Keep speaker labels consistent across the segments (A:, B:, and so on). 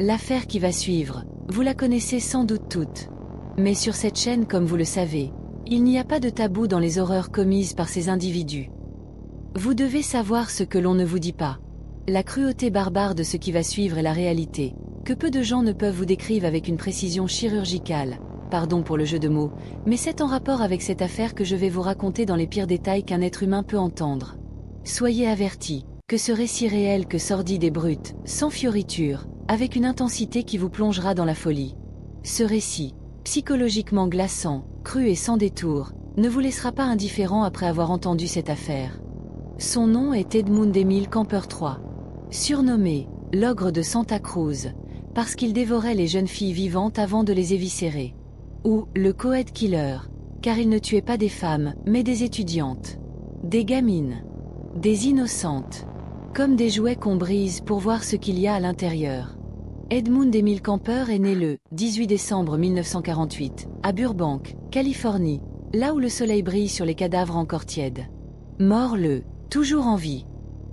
A: L'affaire qui va suivre, vous la connaissez sans doute toute. Mais sur cette chaîne, comme vous le savez, il n'y a pas de tabou dans les horreurs commises par ces individus. Vous devez savoir ce que l'on ne vous dit pas. La cruauté barbare de ce qui va suivre est la réalité, que peu de gens ne peuvent vous décrire avec une précision chirurgicale, pardon pour le jeu de mots, mais c'est en rapport avec cette affaire que je vais vous raconter dans les pires détails qu'un être humain peut entendre. Soyez avertis, que ce récit réel que sordide et brut, sans fioriture, avec une intensité qui vous plongera dans la folie. Ce récit, psychologiquement glaçant, cru et sans détour, ne vous laissera pas indifférent après avoir entendu cette affaire. Son nom est Edmund Emil Camper III. Surnommé « l'ogre de Santa Cruz », parce qu'il dévorait les jeunes filles vivantes avant de les éviscérer. Ou le Coed Killer, car il ne tuait pas des femmes, mais des étudiantes. Des gamines. Des innocentes. Comme des jouets qu'on brise pour voir ce qu'il y a à l'intérieur. Edmund Emil Camper est né le 18 décembre 1948, à Burbank, Californie, là où le soleil brille sur les cadavres encore tièdes. Mort le, toujours en vie.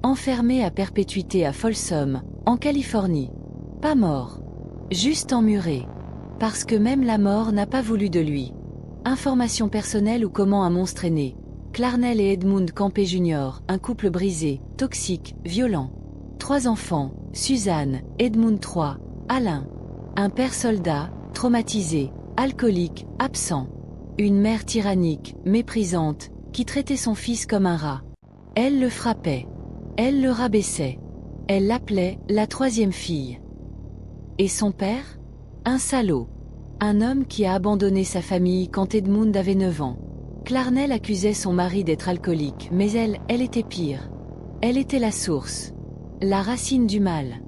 A: Enfermé à perpétuité à Folsom, en Californie. Pas mort. Juste emmuré. Parce que même la mort n'a pas voulu de lui. Information personnelle ou comment un monstre est né. Clarnell et Edmund Camper Jr., un couple brisé, toxique, violent. 3 enfants, Suzanne, Edmund III, Alain. Un père soldat, traumatisé, alcoolique, absent. Une mère tyrannique, méprisante, qui traitait son fils comme un rat. Elle le frappait. Elle le rabaissait. Elle l'appelait la 3e fille. Et son père? Un salaud. Un homme qui a abandonné sa famille quand Edmund avait 9 ans. Clarnell accusait son mari d'être alcoolique, mais elle était pire. Elle était la source. La racine du mal.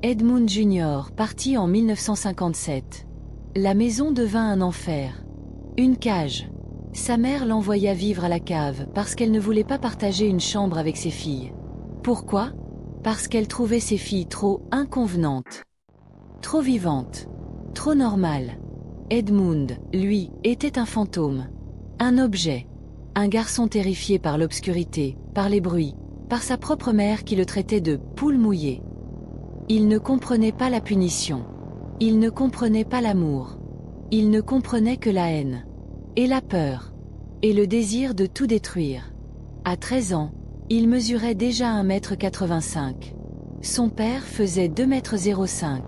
A: Edmund Jr. partit en 1957. La maison devint un enfer. Une cage. Sa mère l'envoya vivre à la cave parce qu'elle ne voulait pas partager une chambre avec ses filles. Pourquoi? Parce qu'elle trouvait ses filles trop inconvenantes. Trop vivantes. Trop normales. Edmund, lui, était un fantôme. Un objet. Un garçon terrifié par l'obscurité, par les bruits, par sa propre mère qui le traitait de « poule mouillée ». Il ne comprenait pas la punition. Il ne comprenait pas l'amour. Il ne comprenait que la haine. Et la peur. Et le désir de tout détruire. À 13 ans, il mesurait déjà 1,85 m. Son père faisait 2,05 m.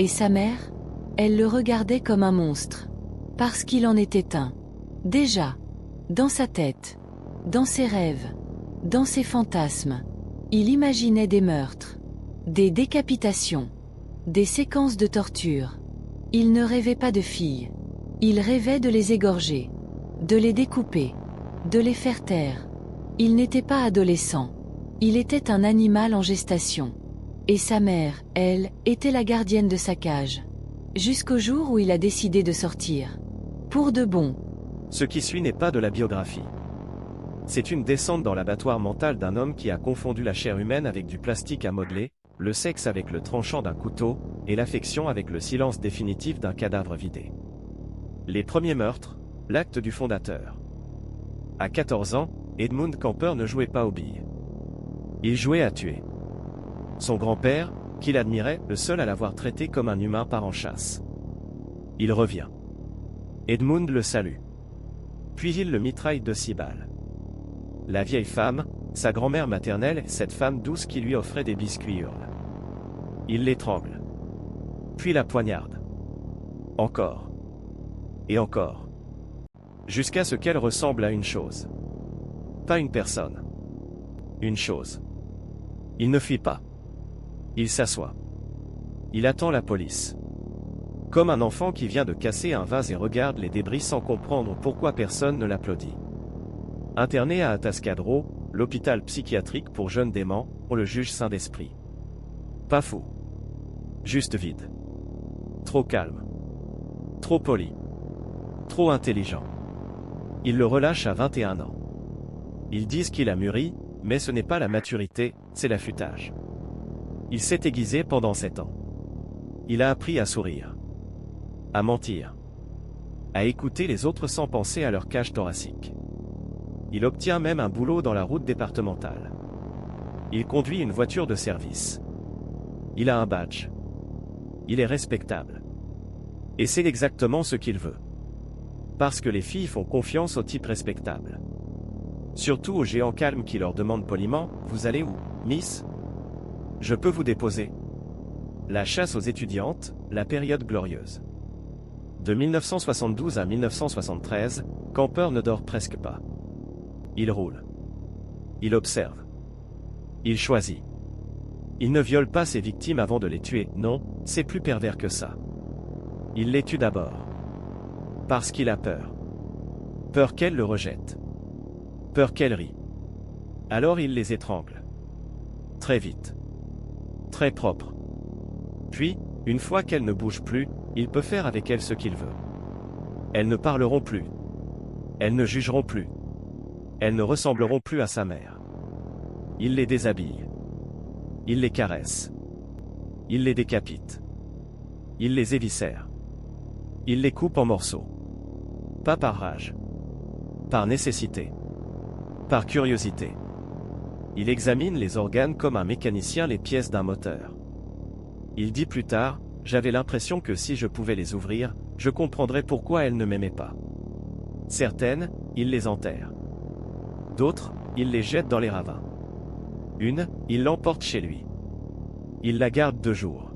A: Et sa mère? Elle le regardait comme un monstre. Parce qu'il en était un. Déjà. Dans sa tête. Dans ses rêves. Dans ses fantasmes. Il imaginait des meurtres. Des décapitations. Des séquences de torture. Il ne rêvait pas de filles. Il rêvait de les égorger. De les découper. De les faire taire. Il n'était pas adolescent. Il était un animal en gestation. Et sa mère, elle, était la gardienne de sa cage. Jusqu'au jour où il a décidé de sortir. Pour de bon.
B: Ce qui suit n'est pas de la biographie. C'est une descente dans l'abattoir mental d'un homme qui a confondu la chair humaine avec du plastique à modeler, le sexe avec le tranchant d'un couteau, et l'affection avec le silence définitif d'un cadavre vidé. Les premiers meurtres, l'acte du fondateur. À 14 ans, Edmund Camper ne jouait pas aux billes. Il jouait à tuer. Son grand-père, qu'il admirait, le seul à l'avoir traité comme un humain part en chasse. Il revient. Edmund le salue. Puis il le mitraille de 6 balles. La vieille femme, sa grand-mère maternelle, cette femme douce qui lui offrait des biscuits hurle. Il l'étrangle. Puis la poignarde. Encore. Et encore. Jusqu'à ce qu'elle ressemble à une chose. Pas une personne. Une chose. Il ne fuit pas. Il s'assoit. Il attend la police. Comme un enfant qui vient de casser un vase et regarde les débris sans comprendre pourquoi personne ne l'applaudit. Interné à Atascadero, l'hôpital psychiatrique pour jeunes déments, on le juge sain d'esprit. Pas fou. Juste vide. Trop calme. Trop poli. Trop intelligent. Ils le relâchent à 21 ans. Ils disent qu'il a mûri, mais ce n'est pas la maturité, c'est l'affûtage. Il s'est aiguisé pendant 7 ans. Il a appris à sourire. À mentir. À écouter les autres sans penser à leur cage thoracique. Il obtient même un boulot dans la route départementale. Il conduit une voiture de service. Il a un badge. Il est respectable. Et c'est exactement ce qu'il veut. Parce que les filles font confiance au type respectable. Surtout aux géants calmes qui leur demandent poliment « Vous allez où, Miss ? Je peux vous déposer ?» La chasse aux étudiantes, la période glorieuse. De 1972 à 1973, Camper ne dort presque pas. Il roule. Il observe. Il choisit. Il ne viole pas ses victimes avant de les tuer, non, c'est plus pervers que ça. Il les tue d'abord. Parce qu'il a peur. Peur qu'elle le rejette. Peur qu'elle rit. Alors il les étrangle. Très vite. Très propre. Puis, une fois qu'elle ne bouge plus, il peut faire avec elle ce qu'il veut. Elles ne parleront plus. Elles ne jugeront plus. Elles ne ressembleront plus à sa mère. Il les déshabille. Il les caresse. Il les décapite. Il les éviscère. Il les coupe en morceaux. Pas par rage. Par nécessité. Par curiosité. Il examine les organes comme un mécanicien les pièces d'un moteur. Il dit plus tard, « J'avais l'impression que si je pouvais les ouvrir, je comprendrais pourquoi elles ne m'aimaient pas. » Certaines, il les enterre. D'autres, il les jette dans les ravins. Une, il l'emporte chez lui. Il la garde 2 jours.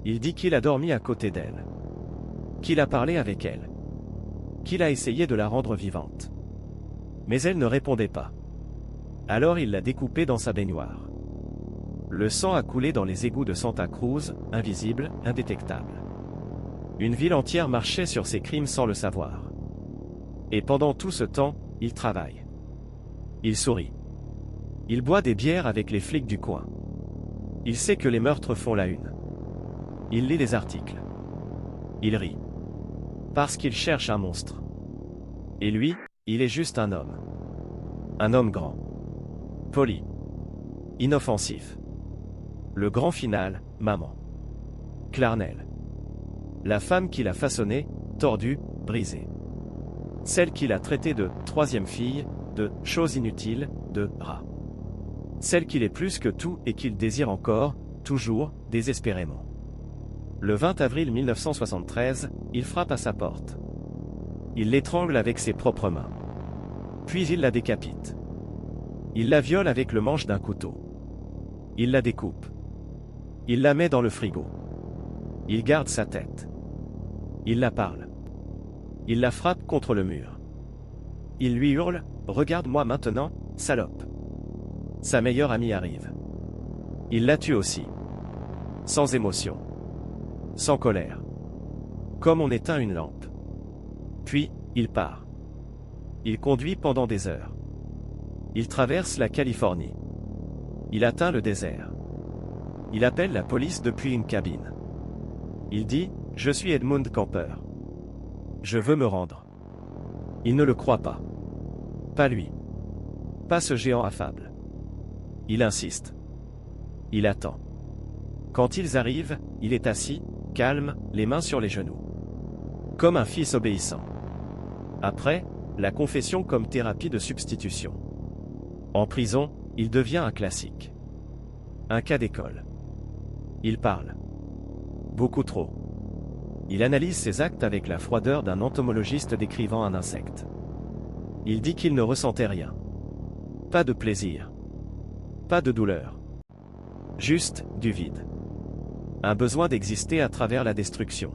B: Il dit qu'il a dormi à côté d'elle. Qu'il a parlé avec elle. Qu'il a essayé de la rendre vivante. Mais elle ne répondait pas. Alors il l'a découpée dans sa baignoire. Le sang a coulé dans les égouts de Santa Cruz, invisible, indétectable. Une ville entière marchait sur ses crimes sans le savoir. Et pendant tout ce temps, il travaille. Il sourit. Il boit des bières avec les flics du coin. Il sait que les meurtres font la une. Il lit les articles. Il rit. Parce qu'il cherche un monstre. Et lui, il est juste un homme. Un homme grand. Poli. Inoffensif. Le grand final, maman. Clarnell. La femme qu'il a façonnée, tordue, brisée. Celle qu'il a traitée de « troisième fille », de « chose inutile », de « rat. Celle qu'il est plus que tout et qu'il désire encore, toujours, désespérément. Le 20 avril 1973, il frappe à sa porte. Il l'étrangle avec ses propres mains. Puis il la décapite. Il la viole avec le manche d'un couteau. Il la découpe. Il la met dans le frigo. Il garde sa tête. Il la parle. Il la frappe contre le mur. Il lui hurle « Regarde-moi maintenant, salope !» Sa meilleure amie arrive. Il la tue aussi. Sans émotion. Sans colère. Comme on éteint une lampe. Puis, il part. Il conduit pendant des heures. Il traverse la Californie. Il atteint le désert. Il appelle la police depuis une cabine. Il dit « Je suis Edmund Camper. Je veux me rendre. » Il ne le croit pas. Pas lui. Pas ce géant affable. Il insiste. Il attend. Quand ils arrivent, il est assis, calme, les mains sur les genoux. Comme un fils obéissant. Après, la confession comme thérapie de substitution. En prison, il devient un classique. Un cas d'école. Il parle. Beaucoup trop. Il analyse ses actes avec la froideur d'un entomologiste décrivant un insecte. Il dit qu'il ne ressentait rien. Pas de plaisir. Pas de douleur. Juste, du vide. Un besoin d'exister à travers la destruction.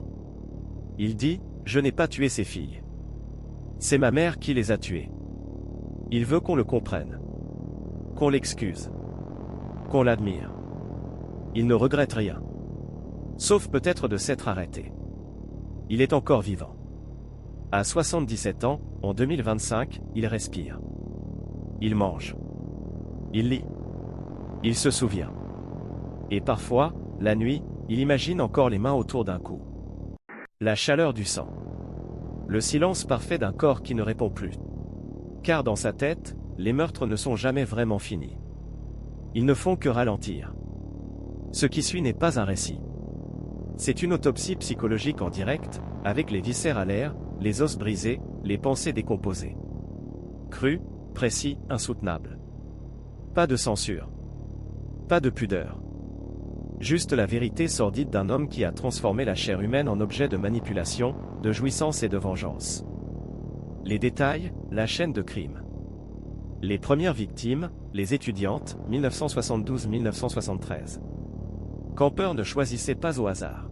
B: Il dit, je n'ai pas tué ces filles. C'est ma mère qui les a tuées. Il veut qu'on le comprenne. Qu'on l'excuse. Qu'on l'admire. Il ne regrette rien. Sauf peut-être de s'être arrêté. Il est encore vivant. À 77 ans, en 2025, il respire. Il mange. Il lit. Il se souvient. Et parfois, la nuit, il imagine encore les mains autour d'un cou. La chaleur du sang. Le silence parfait d'un corps qui ne répond plus. Car dans sa tête, les meurtres ne sont jamais vraiment finis. Ils ne font que ralentir. Ce qui suit n'est pas un récit. C'est une autopsie psychologique en direct, avec les viscères à l'air, les os brisés, les pensées décomposées. Cru, précis, insoutenable. Pas de censure. Pas de pudeur. Juste la vérité sordide d'un homme qui a transformé la chair humaine en objet de manipulation, de jouissance et de vengeance. Les détails, la chaîne de crime. Les premières victimes, les étudiantes, 1972-1973. Camper ne choisissait pas au hasard.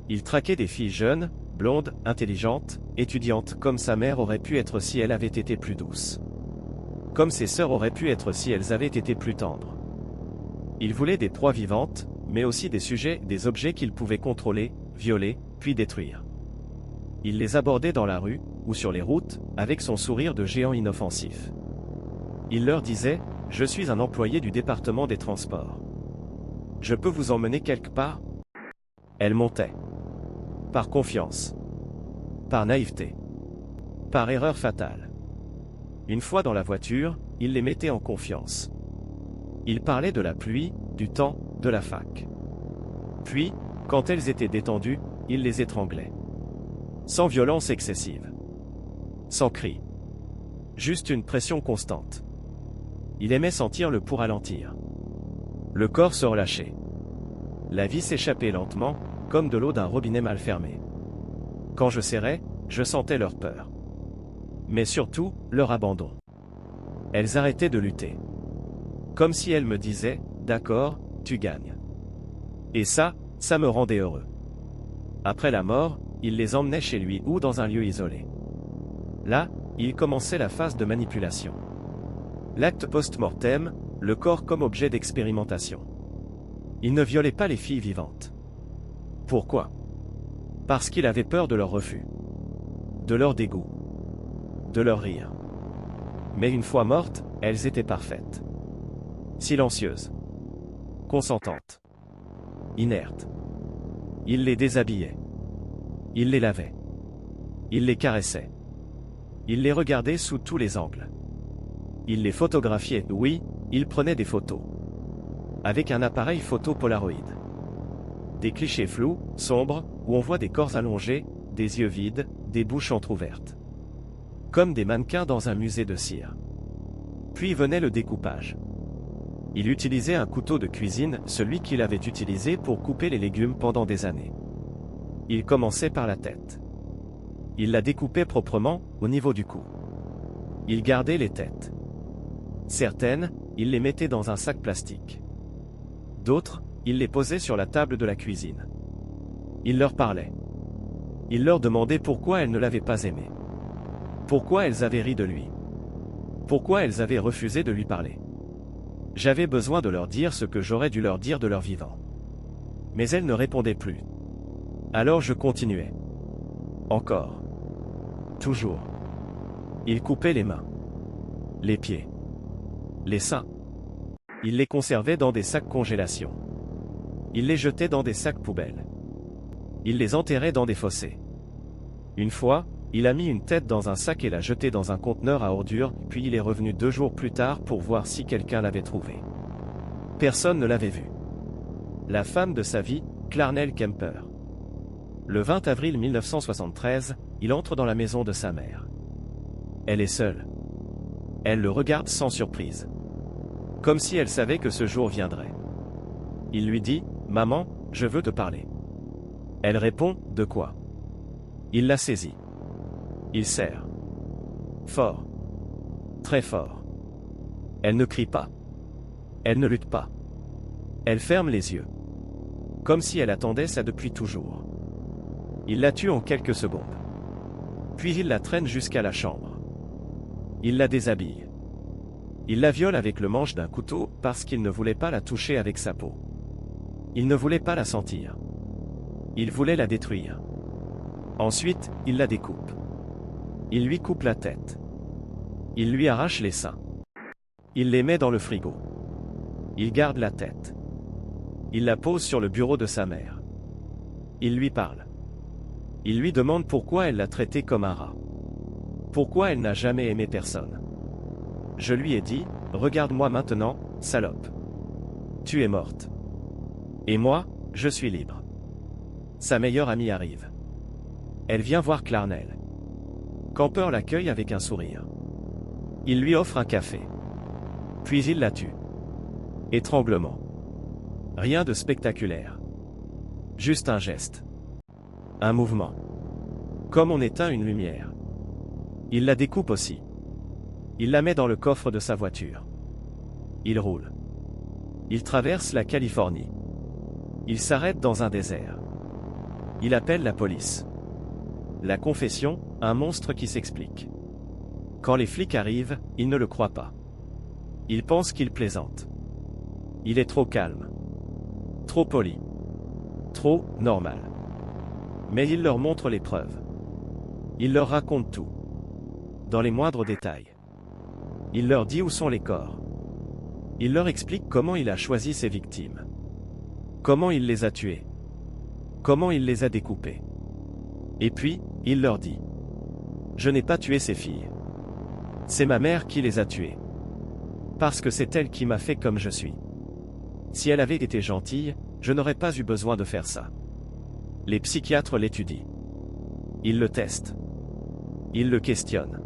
B: Il traquait des filles jeunes, blondes, intelligentes, étudiantes comme sa mère aurait pu être si elle avait été plus douce. Comme ses sœurs auraient pu être si elles avaient été plus tendres. Il voulait des proies vivantes, mais aussi des sujets, des objets qu'il pouvait contrôler, violer, puis détruire. Il les abordait dans la rue, ou sur les routes, avec son sourire de géant inoffensif. Il leur disait, « Je suis un employé du département des transports. Je peux vous emmener quelque part ?» Elles montaient. Par confiance. Par naïveté. Par erreur fatale. Une fois dans la voiture, il les mettait en confiance. Il parlait de la pluie, du temps, de la fac. Puis, quand elles étaient détendues, il les étranglait. Sans violence excessive. Sans cri. Juste une pression constante. Il aimait sentir le pouls ralentir. Le corps se relâchait. La vie s'échappait lentement, comme de l'eau d'un robinet mal fermé. Quand je serrais, je sentais leur peur. Mais surtout, leur abandon. Elles arrêtaient de lutter. Comme si elles me disaient, « D'accord, tu gagnes. » Et ça me rendait heureux. Après la mort, il les emmenait chez lui ou dans un lieu isolé. Là, il commençait la phase de manipulation. L'acte post-mortem, le corps comme objet d'expérimentation. Il ne violait pas les filles vivantes. Pourquoi? Parce qu'il avait peur de leur refus. De leur dégoût. De leur rire. Mais une fois mortes, elles étaient parfaites. Silencieuses. Consentantes. Inertes. Il les déshabillait. Il les lavait. Il les caressait. Il les regardait sous tous les angles. Il les photographiait, oui, il prenait des photos. Avec un appareil photo Polaroid. Des clichés flous, sombres, où on voit des corps allongés, des yeux vides, des bouches entr'ouvertes. Comme des mannequins dans un musée de cire. Puis venait le découpage. Il utilisait un couteau de cuisine, celui qu'il avait utilisé pour couper les légumes pendant des années. Il commençait par la tête. Il la découpait proprement, au niveau du cou. Il gardait les têtes. Certaines, il les mettait dans un sac plastique. D'autres, il les posait sur la table de la cuisine. Il leur parlait. Il leur demandait pourquoi elles ne l'avaient pas aimé. Pourquoi elles avaient ri de lui. Pourquoi elles avaient refusé de lui parler. J'avais besoin de leur dire ce que j'aurais dû leur dire de leur vivant. Mais elles ne répondaient plus. Alors je continuais. Encore. Toujours. Il coupait les mains. Les pieds. Les seins. Il les conservait dans des sacs congélation. Il les jetait dans des sacs poubelles. Il les enterrait dans des fossés. Une fois, il a mis une tête dans un sac et l'a jetée dans un conteneur à ordures, puis il est revenu 2 jours plus tard pour voir si quelqu'un l'avait trouvé. Personne ne l'avait vu. La femme de sa vie, Clarnell Kemper. Le 20 avril 1973, il entre dans la maison de sa mère. Elle est seule. Elle le regarde sans surprise. Comme si elle savait que ce jour viendrait. Il lui dit, « Maman, je veux te parler. » Elle répond, « De quoi ?» Il la saisit. Il serre. Fort. Très fort. Elle ne crie pas. Elle ne lutte pas. Elle ferme les yeux. Comme si elle attendait ça depuis toujours. Il la tue en quelques secondes. Puis il la traîne jusqu'à la chambre. Il la déshabille. Il la viole avec le manche d'un couteau parce qu'il ne voulait pas la toucher avec sa peau. Il ne voulait pas la sentir. Il voulait la détruire. Ensuite, il la découpe. Il lui coupe la tête. Il lui arrache les seins. Il les met dans le frigo. Il garde la tête. Il la pose sur le bureau de sa mère. Il lui parle. Il lui demande pourquoi elle l'a traité comme un rat. Pourquoi elle n'a jamais aimé personne. Je lui ai dit, regarde-moi maintenant, salope. Tu es morte. Et moi, je suis libre. Sa meilleure amie arrive. Elle vient voir Clarnell. Camper l'accueille avec un sourire. Il lui offre un café. Puis il la tue. Étranglement. Rien de spectaculaire. Juste un geste. Un mouvement. Comme on éteint une lumière. Il la découpe aussi. Il la met dans le coffre de sa voiture. Il roule. Il traverse la Californie. Il s'arrête dans un désert. Il appelle la police. La confession, un monstre qui s'explique. Quand les flics arrivent, ils ne le croient pas. Ils pensent qu'il plaisante. Il est trop calme. Trop poli. Trop normal. Mais il leur montre les preuves. Il leur raconte tout. Dans les moindres détails. Il leur dit où sont les corps. Il leur explique comment il a choisi ses victimes. Comment il les a tuées. Comment il les a découpées. Et puis, il leur dit. Je n'ai pas tué ces filles. C'est ma mère qui les a tuées. Parce que c'est elle qui m'a fait comme je suis. Si elle avait été gentille, je n'aurais pas eu besoin de faire ça. Les psychiatres l'étudient. Ils le testent. Ils le questionnent.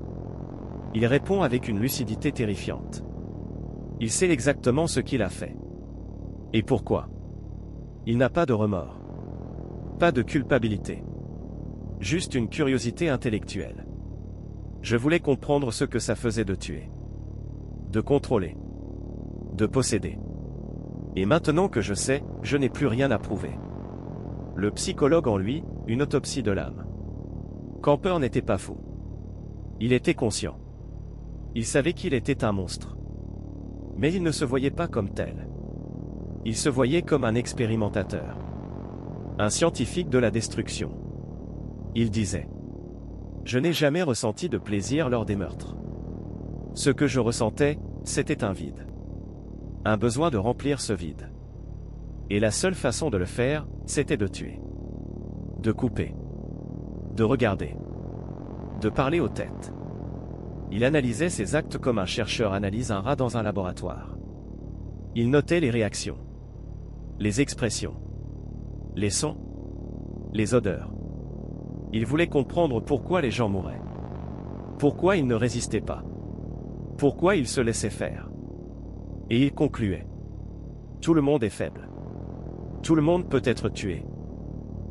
B: Il répond avec une lucidité terrifiante. Il sait exactement ce qu'il a fait. Et pourquoi. Il n'a pas de remords. Pas de culpabilité. Juste une curiosité intellectuelle. Je voulais comprendre ce que ça faisait de tuer. De contrôler. De posséder. Et maintenant que je sais, je n'ai plus rien à prouver. Le psychologue en lui, une autopsie de l'âme. Camper n'était pas fou. Il était conscient. Il savait qu'il était un monstre. Mais il ne se voyait pas comme tel. Il se voyait comme un expérimentateur. Un scientifique de la destruction. Il disait. Je n'ai jamais ressenti de plaisir lors des meurtres. Ce que je ressentais, c'était un vide. Un besoin de remplir ce vide. Et la seule façon de le faire, c'était de tuer. De couper. De regarder. De parler aux têtes. Il analysait ses actes comme un chercheur analyse un rat dans un laboratoire. Il notait les réactions. Les expressions. Les sons. Les odeurs. Il voulait comprendre pourquoi les gens mouraient. Pourquoi ils ne résistaient pas. Pourquoi ils se laissaient faire. Et il concluait. Tout le monde est faible. Tout le monde peut être tué.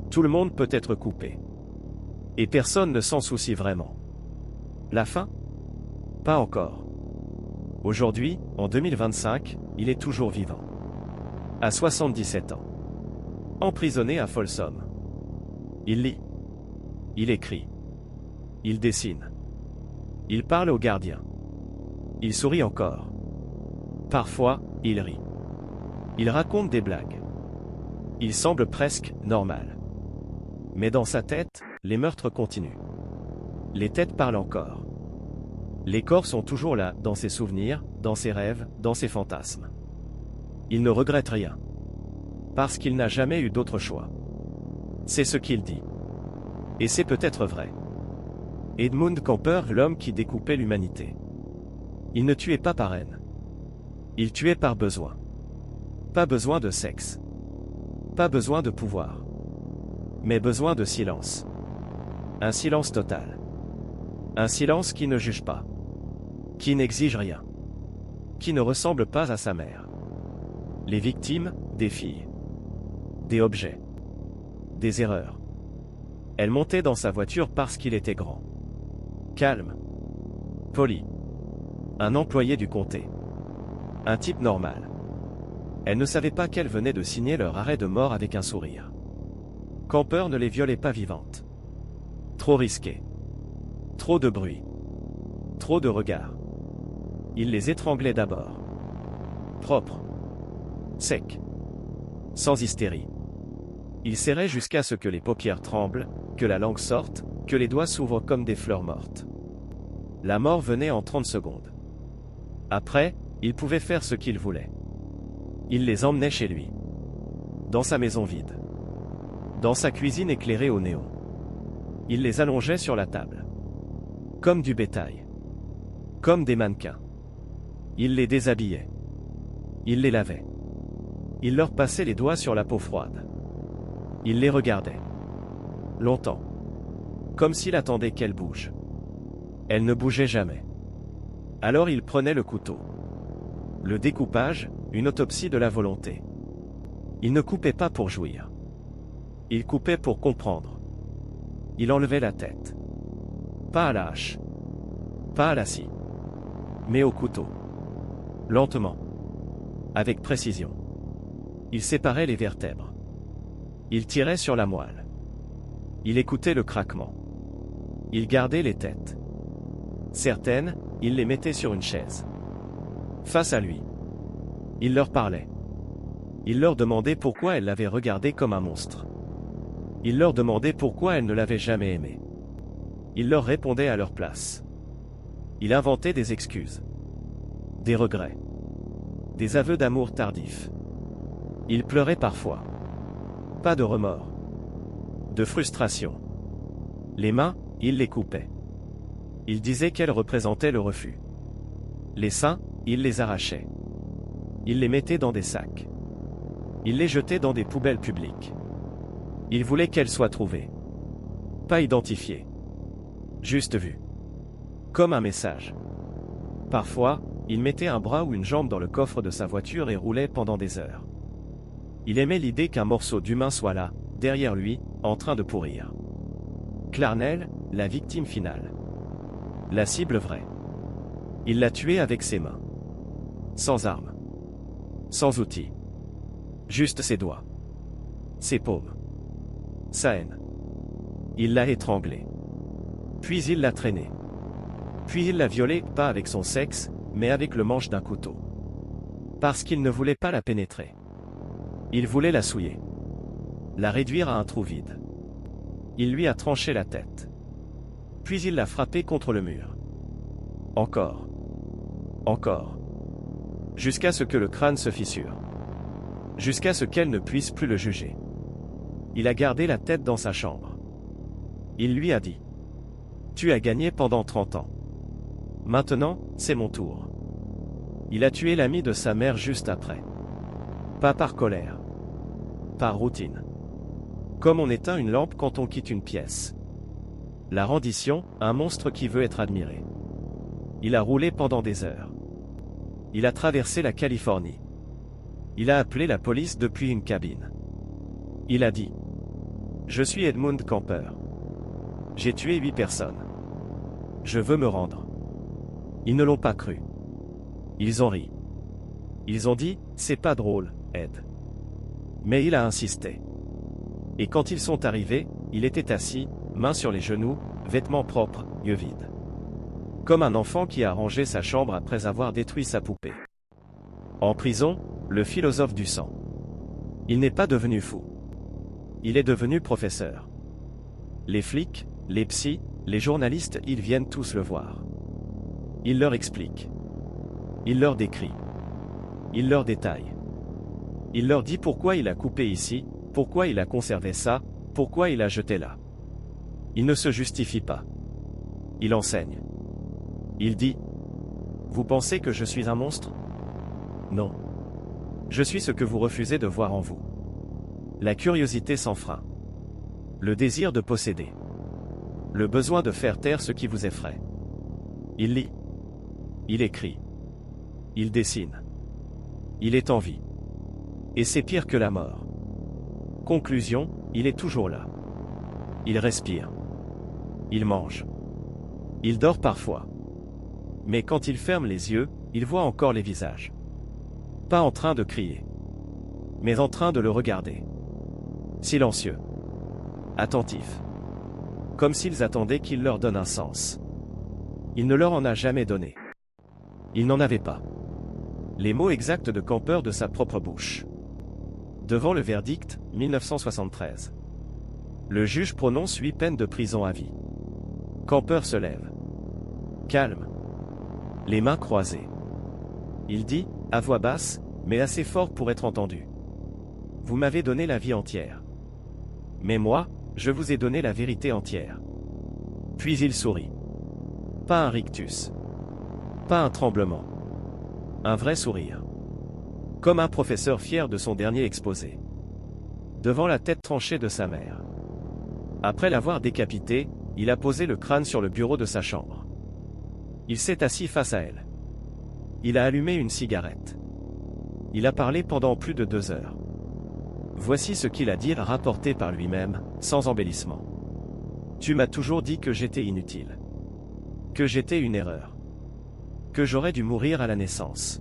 B: Tout le monde peut être coupé. Et personne ne s'en soucie vraiment. La fin ? Pas encore. Aujourd'hui, en 2025, il est toujours vivant. À 77 ans. Emprisonné à Folsom. Il lit. Il écrit. Il dessine. Il parle aux gardiens. Il sourit encore. Parfois, il rit. Il raconte des blagues. Il semble presque normal. Mais dans sa tête, les meurtres continuent. Les têtes parlent encore. Les corps sont toujours là, dans ses souvenirs, dans ses rêves, dans ses fantasmes. Il ne regrette rien. Parce qu'il n'a jamais eu d'autre choix. C'est ce qu'il dit. Et c'est peut-être vrai. Edmund Camper, l'homme qui découpait l'humanité. Il ne tuait pas par haine. Il tuait par besoin. Pas besoin de sexe. Pas besoin de pouvoir. Mais besoin de silence. Un silence total. Un silence qui ne juge pas. Qui n'exige rien. Qui ne ressemble pas à sa mère. Les victimes, des filles. Des objets. Des erreurs. Elle montait dans sa voiture parce qu'il était grand. Calme. Poli. Un employé du comté. Un type normal. Elle ne savait pas qu'elle venait de signer leur arrêt de mort avec un sourire. Camper ne les violait pas vivantes. Trop risqué. Trop de bruit. Trop de regards. Il les étranglait d'abord. Propre. Sec. Sans hystérie. Il serrait jusqu'à ce que les paupières tremblent, que la langue sorte, que les doigts s'ouvrent comme des fleurs mortes. La mort venait en 30 secondes. Après, il pouvait faire ce qu'il voulait. Il les emmenait chez lui. Dans sa maison vide. Dans sa cuisine éclairée au néon. Il les allongeait sur la table. Comme du bétail. Comme des mannequins. Il les déshabillait. Il les lavait. Il leur passait les doigts sur la peau froide. Il les regardait. Longtemps. Comme s'il attendait qu'elle bouge. Elle ne bougeait jamais. Alors il prenait le couteau. Le découpage, une autopsie de la volonté. Il ne coupait pas pour jouir. Il coupait pour comprendre. Il enlevait la tête. Pas à la hache. Pas à la scie. Mais au couteau. Lentement. Avec précision. Il séparait les vertèbres. Il tirait sur la moelle. Il écoutait le craquement. Il gardait les têtes. Certaines, il les mettait sur une chaise. Face à lui. Il leur parlait. Il leur demandait pourquoi elle l'avait regardé comme un monstre. Il leur demandait pourquoi elle ne l'avait jamais aimé. Il leur répondait à leur place. Il inventait des excuses. Des regrets. Des aveux d'amour tardifs. Il pleurait parfois. Pas de remords. De frustration. Les mains, il les coupait. Il disait qu'elles représentaient le refus. Les seins, il les arrachait. Il les mettait dans des sacs. Il les jetait dans des poubelles publiques. Il voulait qu'elles soient trouvées. Pas identifiées. Juste vues. Comme un message. Parfois, il mettait un bras ou une jambe dans le coffre de sa voiture et roulait pendant des heures. Il aimait l'idée qu'un morceau d'humain soit là, derrière lui, en train de pourrir. Clarnell, la victime finale. La cible vraie. Il l'a tué avec ses mains. Sans armes. Sans outils. Juste ses doigts. Ses paumes. Sa haine. Il l'a étranglée. Puis il l'a traînée. Puis il l'a violée, pas avec son sexe, mais avec le manche d'un couteau. Parce qu'il ne voulait pas la pénétrer. Il voulait la souiller. La réduire à un trou vide. Il lui a tranché la tête. Puis il l'a frappée contre le mur. Encore. Encore. Jusqu'à ce que le crâne se fissure. Jusqu'à ce qu'elle ne puisse plus le juger. Il a gardé la tête dans sa chambre. Il lui a dit. Tu as gagné pendant 30 ans. Maintenant, c'est mon tour. Il a tué l'ami de sa mère juste après. Pas par colère. Par routine. Comme on éteint une lampe quand on quitte une pièce. La rendition, un monstre qui veut être admiré. Il a roulé pendant des heures. Il a traversé la Californie. Il a appelé la police depuis une cabine. Il a dit. Je suis Edmund Camper. J'ai tué 8 personnes. Je veux me rendre. Ils ne l'ont pas cru. Ils ont ri. Ils ont dit, c'est pas drôle, Ed. Mais il a insisté. Et quand ils sont arrivés, il était assis, mains sur les genoux, vêtements propres, yeux vides. Comme un enfant qui a rangé sa chambre après avoir détruit sa poupée. En prison, le philosophe du sang. Il n'est pas devenu fou. Il est devenu professeur. Les flics, les psys, les journalistes, ils viennent tous le voir. Il leur explique. Il leur décrit. Il leur détaille. Il leur dit pourquoi il a coupé ici, pourquoi il a conservé ça, pourquoi il a jeté là. Il ne se justifie pas. Il enseigne. Il dit. Vous pensez que je suis un monstre? Non. Je suis ce que vous refusez de voir en vous. La curiosité sans frein. Le désir de posséder. Le besoin de faire taire ce qui vous effraie. Il lit. Il écrit. Il dessine. Il est en vie. Et c'est pire que la mort. Conclusion, il est toujours là. Il respire. Il mange. Il dort parfois. Mais quand il ferme les yeux, il voit encore les visages. Pas en train de crier. Mais en train de le regarder. Silencieux. Attentifs. Comme s'ils attendaient qu'il leur donne un sens. Il ne leur en a jamais donné. Il n'en avait pas. Les mots exacts de Camper de sa propre bouche. Devant le verdict, 1973. Le juge prononce 8 peines de prison à vie. Camper se lève. Calme. Les mains croisées. Il dit, à voix basse, mais assez fort pour être entendu. Vous m'avez donné la vie entière. Mais moi, je vous ai donné la vérité entière. Puis il sourit. Pas un rictus. Pas un tremblement. Un vrai sourire. Comme un professeur fier de son dernier exposé. Devant la tête tranchée de sa mère. Après l'avoir décapité, il a posé le crâne sur le bureau de sa chambre. Il s'est assis face à elle. Il a allumé une cigarette. Il a parlé pendant plus de 2 heures. Voici ce qu'il a dit rapporté par lui-même, sans embellissement. Tu m'as toujours dit que j'étais inutile. Que j'étais une erreur. Que j'aurais dû mourir à la naissance.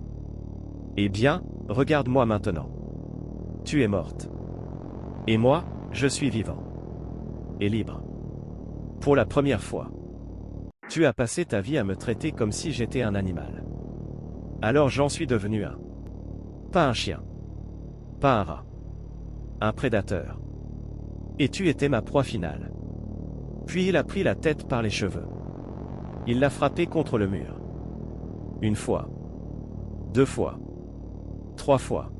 B: Eh bien, regarde-moi maintenant. Tu es morte. Et moi, je suis vivant. Et libre. Pour la première fois. Tu as passé ta vie à me traiter comme si j'étais un animal. Alors j'en suis devenu un. Pas un chien. Pas un rat. Un prédateur. Et tu étais ma proie finale. Puis il a pris la tête par les cheveux. Il l'a frappé contre le mur. Une fois. 2 fois. 3 fois.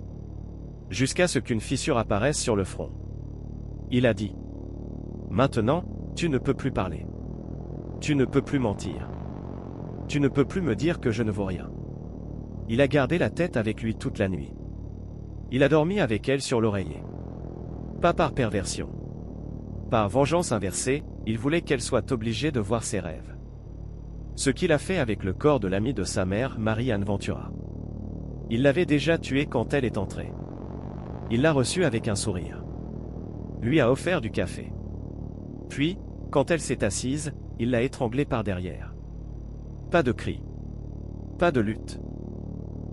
B: Jusqu'à ce qu'une fissure apparaisse sur le front. Il a dit. Maintenant, tu ne peux plus parler. Tu ne peux plus mentir. Tu ne peux plus me dire que je ne vaux rien. Il a gardé la tête avec lui toute la nuit. Il a dormi avec elle sur l'oreiller. Pas par perversion. Par vengeance inversée, il voulait qu'elle soit obligée de voir ses rêves. Ce qu'il a fait avec le corps de l'ami de sa mère, Marie-Anne Ventura. Il l'avait déjà tuée quand elle est entrée. Il l'a reçue avec un sourire. Lui a offert du café. Puis, quand elle s'est assise, il l'a étranglée par derrière. Pas de cri. Pas de lutte.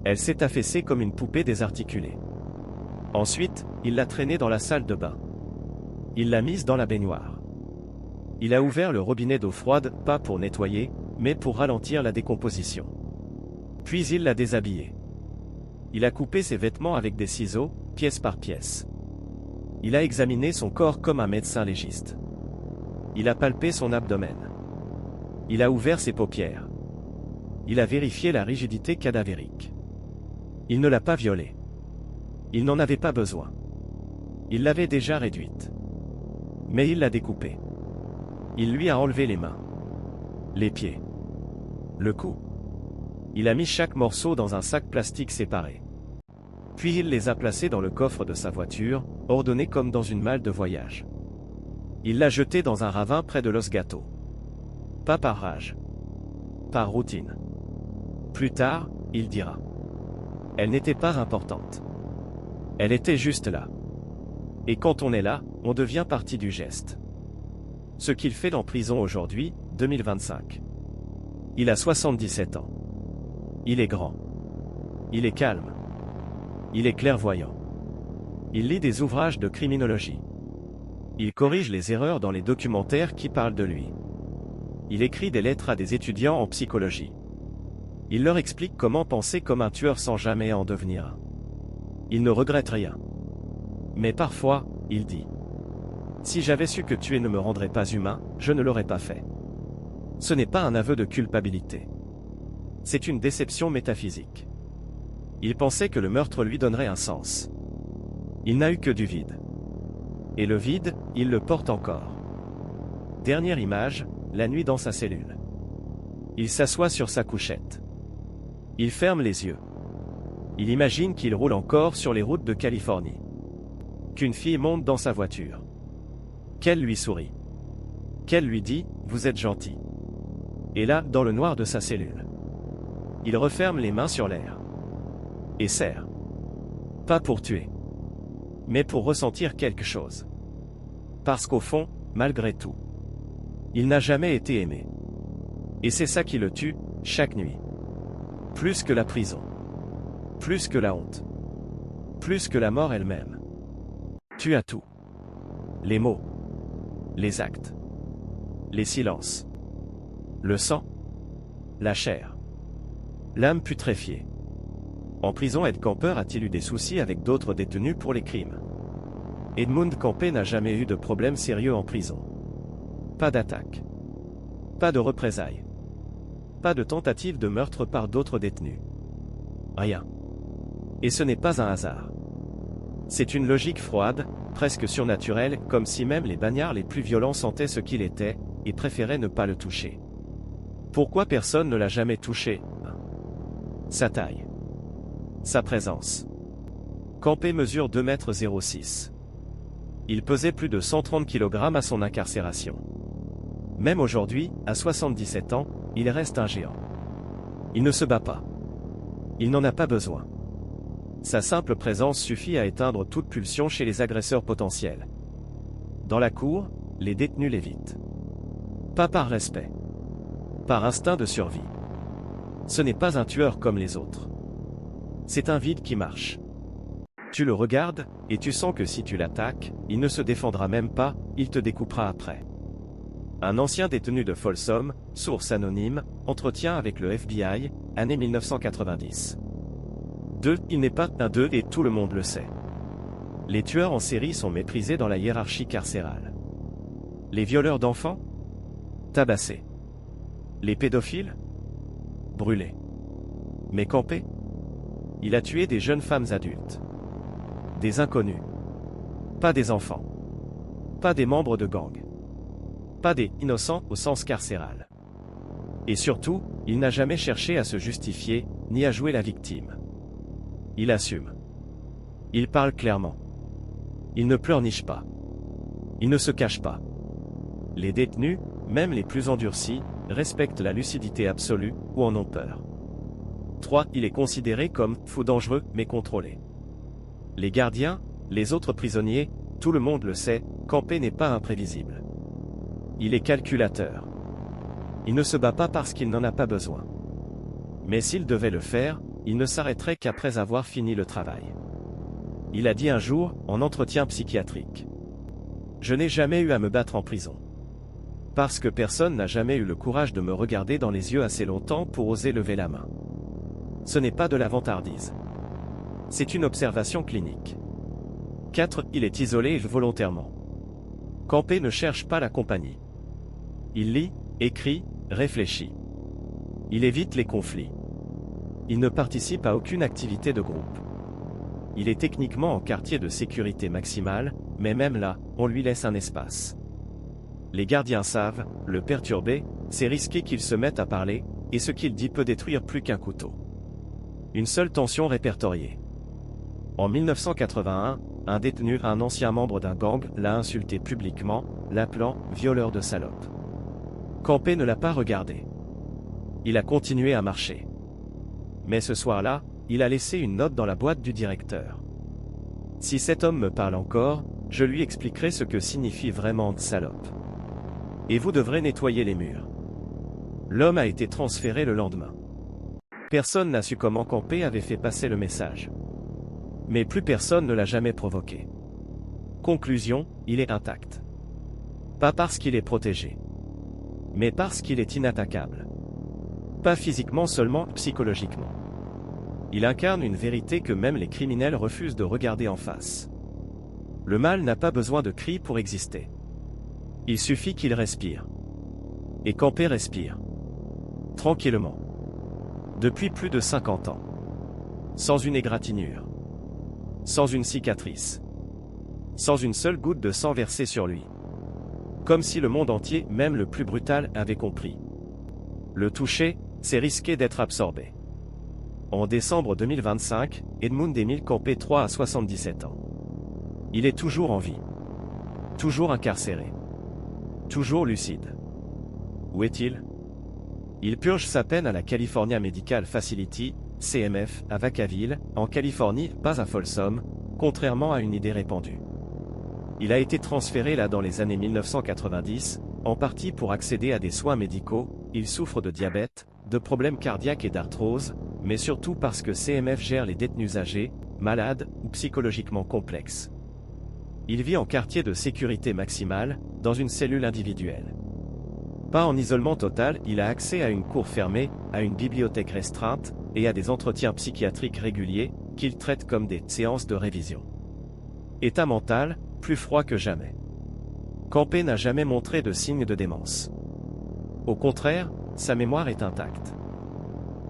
B: Elle s'est affaissée comme une poupée désarticulée. Ensuite, il l'a traînée dans la salle de bain. Il l'a mise dans la baignoire. Il a ouvert le robinet d'eau froide, pas pour nettoyer, mais pour ralentir la décomposition. Puis il l'a déshabillée. Il a coupé ses vêtements avec des ciseaux, pièce par pièce. Il a examiné son corps comme un médecin légiste. Il a palpé son abdomen. Il a ouvert ses paupières. Il a vérifié la rigidité cadavérique. Il ne l'a pas violée. Il n'en avait pas besoin. Il l'avait déjà réduite. Mais il l'a découpée. Il lui a enlevé les mains. Les pieds. Le cou. Il a mis chaque morceau dans un sac plastique séparé. Puis il les a placés dans le coffre de sa voiture, ordonné comme dans une malle de voyage. Il l'a jeté dans un ravin près de Los Gatos. Pas par rage. Par routine. Plus tard, il dira. Elle n'était pas importante. Elle était juste là. Et quand on est là, on devient partie du geste. Ce qu'il fait en prison aujourd'hui, 2025. Il a 77 ans. Il est grand. Il est calme. Il est clairvoyant. Il lit des ouvrages de criminologie. Il corrige les erreurs dans les documentaires qui parlent de lui. Il écrit des lettres à des étudiants en psychologie. Il leur explique comment penser comme un tueur sans jamais en devenir un. Il ne regrette rien. Mais parfois, il dit. Si j'avais su que tuer ne me rendrait pas humain, je ne l'aurais pas fait. Ce n'est pas un aveu de culpabilité. C'est une déception métaphysique. Il pensait que le meurtre lui donnerait un sens. Il n'a eu que du vide. Et le vide, il le porte encore. Dernière image, la nuit dans sa cellule. Il s'assoit sur sa couchette. Il ferme les yeux. Il imagine qu'il roule encore sur les routes de Californie. Qu'une fille monte dans sa voiture. Qu'elle lui sourit. Qu'elle lui dit « Vous êtes gentil ». Et là, dans le noir de sa cellule. Il referme les mains sur l'air. Et serre. Pas pour tuer. Mais pour ressentir quelque chose. Parce qu'au fond, malgré tout, il n'a jamais été aimé. Et c'est ça qui le tue, chaque nuit. Plus que la prison. Plus que la honte. Plus que la mort elle-même. Tu as tout. Les mots. Les actes. Les silences. Le sang. La chair. L'âme putréfiée. En prison, Ed Kemper a-t-il eu des soucis avec d'autres détenus pour les crimes? Edmund Kemper n'a jamais eu de problème sérieux en prison. Pas d'attaque. Pas de représailles. Pas de tentative de meurtre par d'autres détenus. Rien. Et ce n'est pas un hasard. C'est une logique froide, presque surnaturelle, comme si même les bagnards les plus violents sentaient ce qu'il était, et préféraient ne pas le toucher. Pourquoi personne ne l'a jamais touché? Sa taille. Sa présence. Kemper mesure 2,06 m. Il pesait plus de 130 kg à son incarcération. Même aujourd'hui, à 77 ans, il reste un géant. Il ne se bat pas. Il n'en a pas besoin. Sa simple présence suffit à éteindre toute pulsion chez les agresseurs potentiels. Dans la cour, les détenus l'évitent. Pas par respect. Par instinct de survie. Ce n'est pas un tueur comme les autres. C'est un vide qui marche. Tu le regardes, et tu sens que si tu l'attaques, il ne se défendra même pas, il te découpera après. Un ancien détenu de Folsom, source anonyme, entretien avec le FBI, année 1990. 2. Il n'est pas un 2 et tout le monde le sait. Les tueurs en série sont méprisés dans la hiérarchie carcérale. Les violeurs d'enfants? Tabassés. Les pédophiles? Brûlés. Mais Campé? Il a tué des jeunes femmes adultes. Des inconnus. Pas des enfants. Pas des membres de gangs. Pas des innocents au sens carcéral. Et surtout, il n'a jamais cherché à se justifier, ni à jouer la victime. Il assume. Il parle clairement. Il ne pleurniche pas. Il ne se cache pas. Les détenus, même les plus endurcis, respectent la lucidité absolue, ou en ont peur. 3. Il est considéré comme fou dangereux, mais contrôlé. Les gardiens, les autres prisonniers, tout le monde le sait, Campé n'est pas imprévisible. Il est calculateur. Il ne se bat pas parce qu'il n'en a pas besoin. Mais s'il devait le faire, il ne s'arrêterait qu'après avoir fini le travail. Il a dit un jour, en entretien psychiatrique. Je n'ai jamais eu à me battre en prison. Parce que personne n'a jamais eu le courage de me regarder dans les yeux assez longtemps pour oser lever la main. Ce n'est pas de la vantardise. C'est une observation clinique. 4. Il est isolé volontairement. Campé ne cherche pas la compagnie. Il lit, écrit, réfléchit. Il évite les conflits. Il ne participe à aucune activité de groupe. Il est techniquement en quartier de sécurité maximale, mais même là, on lui laisse un espace. Les gardiens savent, le perturber, c'est risqué qu'il se mette à parler, et ce qu'il dit peut détruire plus qu'un couteau. Une seule tension répertoriée. En 1981, un détenu, un ancien membre d'un gang, l'a insulté publiquement, l'appelant « violeur de salope ». Campé ne l'a pas regardé. Il a continué à marcher. Mais ce soir-là, il a laissé une note dans la boîte du directeur. Si cet homme me parle encore, je lui expliquerai ce que signifie vraiment « salope ». Et vous devrez nettoyer les murs. L'homme a été transféré le lendemain. Personne n'a su comment Campé avait fait passer le message. Mais plus personne ne l'a jamais provoqué. Conclusion, il est intact. Pas parce qu'il est protégé. Mais parce qu'il est inattaquable. Pas physiquement seulement, psychologiquement. Il incarne une vérité que même les criminels refusent de regarder en face. Le mal n'a pas besoin de cris pour exister. Il suffit qu'il respire. Et Campé respire. Tranquillement. Depuis plus de 50 ans. Sans une égratignure. Sans une cicatrice. Sans une seule goutte de sang versée sur lui. Comme si le monde entier, même le plus brutal, avait compris. Le toucher, c'est risquer d'être absorbé. En décembre 2025, Edmund Émile Campé III a 77 ans. Il est toujours en vie. Toujours incarcéré. Toujours lucide. Où est-il? Il purge sa peine à la California Medical Facility, CMF, à Vacaville, en Californie, pas à Folsom, contrairement à une idée répandue. Il a été transféré là dans les années 1990, en partie pour accéder à des soins médicaux. Il souffre de diabète, de problèmes cardiaques et d'arthrose, mais surtout parce que CMF gère les détenus âgés, malades ou psychologiquement complexes. Il vit en quartier de sécurité maximale, dans une cellule individuelle. Pas en isolement total, il a accès à une cour fermée, à une bibliothèque restreinte, et à des entretiens psychiatriques réguliers, qu'il traite comme des séances de révision. État mental, plus froid que jamais. Campé n'a jamais montré de signe de démence. Au contraire, sa mémoire est intacte.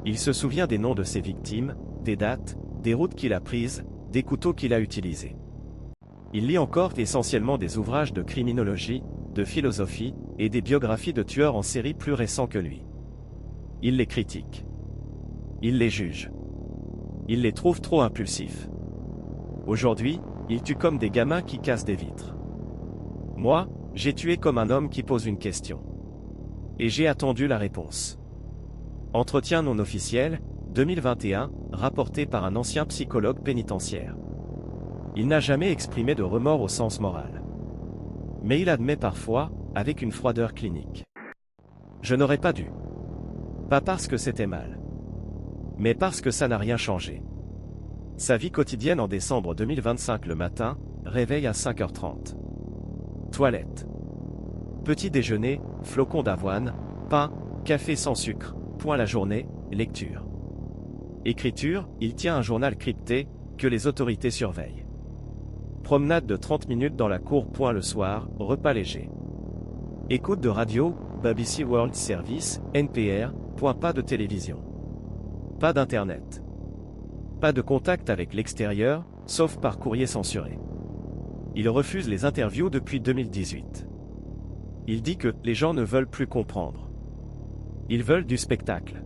B: Il se souvient des noms de ses victimes, des dates, des routes qu'il a prises, des couteaux qu'il a utilisés. Il lit encore essentiellement des ouvrages de criminologie, de philosophie, et des biographies de tueurs en série plus récents que lui. Il les critique. Il les juge. Il les trouve trop impulsifs. Aujourd'hui, il tue comme des gamins qui cassent des vitres. Moi, j'ai tué comme un homme qui pose une question. Et j'ai attendu la réponse. Entretien non officiel, 2021, rapporté par un ancien psychologue pénitentiaire. Il n'a jamais exprimé de remords au sens moral. Mais il admet parfois, avec une froideur clinique. Je n'aurais pas dû. Pas parce que c'était mal. Mais parce que ça n'a rien changé. Sa vie quotidienne en décembre 2025 le matin, réveil à 5h30. Toilette. Petit déjeuner, flocons d'avoine, pain, café sans sucre, point la journée, lecture. Écriture, il tient un journal crypté, que les autorités surveillent. Promenade de 30 minutes dans la cour, point le soir, repas léger. Écoute de radio, BBC World Service, NPR, point pas de télévision. Pas d'internet. Pas de contact avec l'extérieur, sauf par courrier censuré. Il refuse les interviews depuis 2018. Il dit que les gens ne veulent plus comprendre. Ils veulent du spectacle.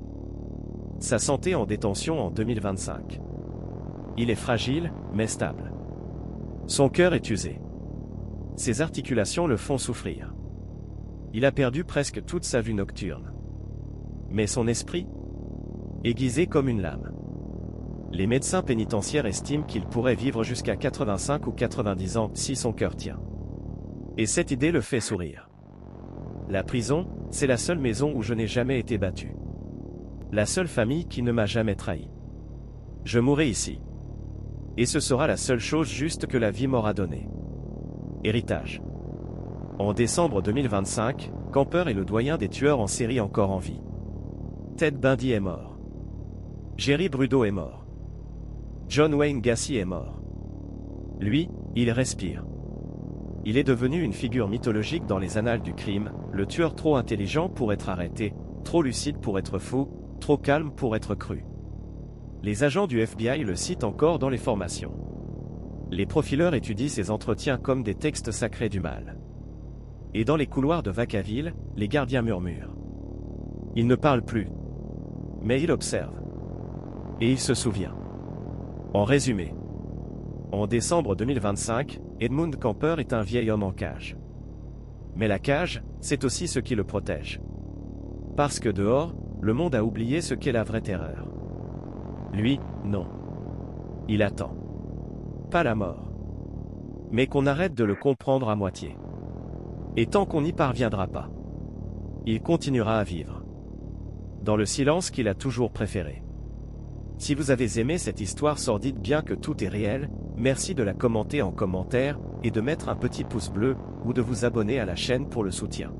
B: Sa santé en détention en 2025. Il est fragile, mais stable. Son cœur est usé. Ses articulations le font souffrir. Il a perdu presque toute sa vue nocturne. Mais son esprit, aiguisé comme une lame. Les médecins pénitentiaires estiment qu'il pourrait vivre jusqu'à 85 ou 90 ans si son cœur tient. Et cette idée le fait sourire. La prison, c'est la seule maison où je n'ai jamais été battu. La seule famille qui ne m'a jamais trahi. Je mourrai ici. Et ce sera la seule chose juste que la vie m'aura donnée. Héritage. En décembre 2025, Camper est le doyen des tueurs en série encore en vie. Ted Bundy est mort. Jerry Brudeau est mort. John Wayne Gacy est mort. Lui, il respire. Il est devenu une figure mythologique dans les annales du crime, le tueur trop intelligent pour être arrêté, trop lucide pour être fou, trop calme pour être cru. Les agents du FBI le citent encore dans les formations. Les profileurs étudient ses entretiens comme des textes sacrés du mal. Et dans les couloirs de Vacaville, les gardiens murmurent. Il ne parle plus. Mais il observe. Et il se souvient. En résumé. En décembre 2025, Edmund Camper est un vieil homme en cage. Mais la cage, c'est aussi ce qui le protège. Parce que dehors, le monde a oublié ce qu'est la vraie terreur. Lui, non. Il attend. Pas la mort. Mais qu'on arrête de le comprendre à moitié. Et tant qu'on n'y parviendra pas, il continuera à vivre. Dans le silence qu'il a toujours préféré. Si vous avez aimé cette histoire sordide bien que tout est réel, merci de la commenter en commentaire, et de mettre un petit pouce bleu, ou de vous abonner à la chaîne pour le soutien.